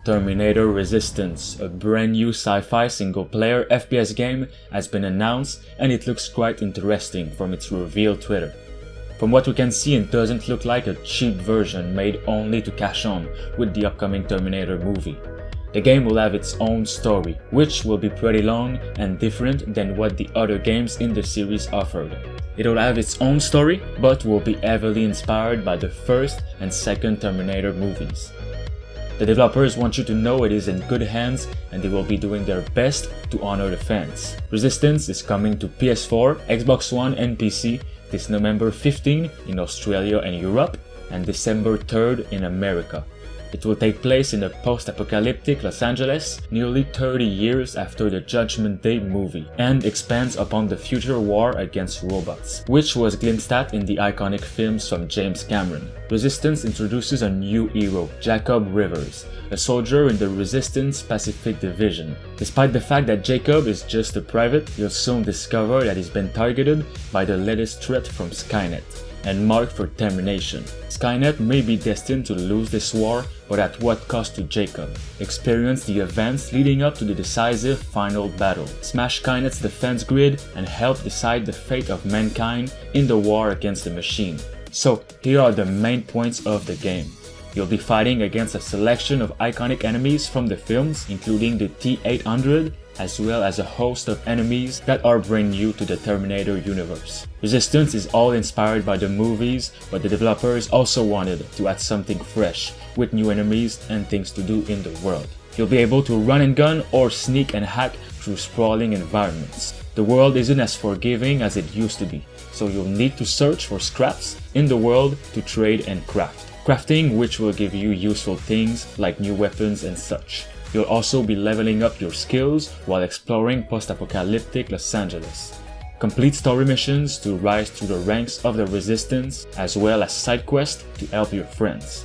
Terminator Resistance, a brand new sci-fi single-player FPS game, has been announced and it looks quite interesting from its reveal Twitter. From what we can see, it doesn't look like a cheap version made only to cash on with the upcoming Terminator movie. The game will have its own story, which will be pretty long and different than what the other games in the series offered. It will have its own story, but will be heavily inspired by the first and second Terminator movies. The developers want you to know it is in good hands and they will be doing their best to honor the fans. Resistance is coming to PS4, Xbox One and PC this November 15 in Australia and Europe and December 3rd in America. It will take place in a post-apocalyptic Los Angeles nearly 30 years after the Judgment Day movie and expands upon the future war against robots, which was glimpsed at in the iconic films from James Cameron. Resistance introduces a new hero, Jacob Rivers, a soldier in the Resistance Pacific Division. Despite the fact that Jacob is just a private, you'll soon discover that he's been targeted by the latest threat from Skynet and marked for termination. Skynet may be destined to lose this war, but at what cost to Jacob? Experience the events leading up to the decisive final battle. Smash Skynet's defense grid and help decide the fate of mankind in the war against the machine. So here are the main points of the game. You'll be fighting against a selection of iconic enemies from the films, including the T-800, as well as a host of enemies that are brand new to the Terminator universe. Resistance is all inspired by the movies, but the developers also wanted to add something fresh, with new enemies and things to do in the world. You'll be able to run and gun or sneak and hack through sprawling environments. The world isn't as forgiving as it used to be, so you'll need to search for scraps in the world to trade and craft. Crafting which will give you useful things like new weapons and such. You'll also be leveling up your skills while exploring post-apocalyptic Los Angeles. Complete story missions to rise through the ranks of the Resistance, as well as side quests to help your friends.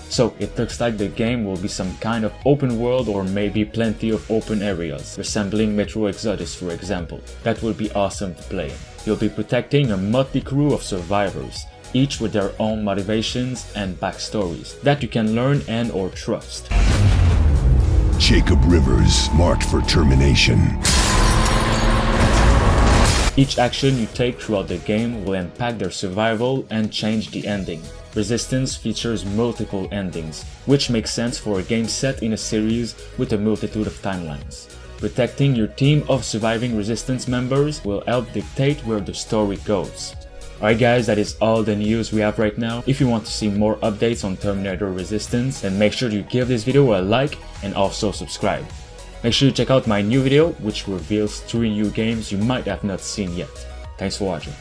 So it looks like the game will be some kind of open world or maybe plenty of open areas, resembling Metro Exodus for example. That will be awesome to play in. You'll be protecting a motley crew of survivors, each with their own motivations and backstories that you can learn and or trust. Jacob Rivers, marked for termination. Each action you take throughout the game will impact their survival and change the ending. Resistance features multiple endings, which makes sense for a game set in a series with a multitude of timelines. Protecting your team of surviving Resistance members will help dictate where the story goes. Alright guys, that is all the news we have right now. If you want to see more updates on Terminator Resistance, then make sure you give this video a like and also subscribe. Make sure you check out my new video, which reveals 3 new games you might have not seen yet. Thanks for watching.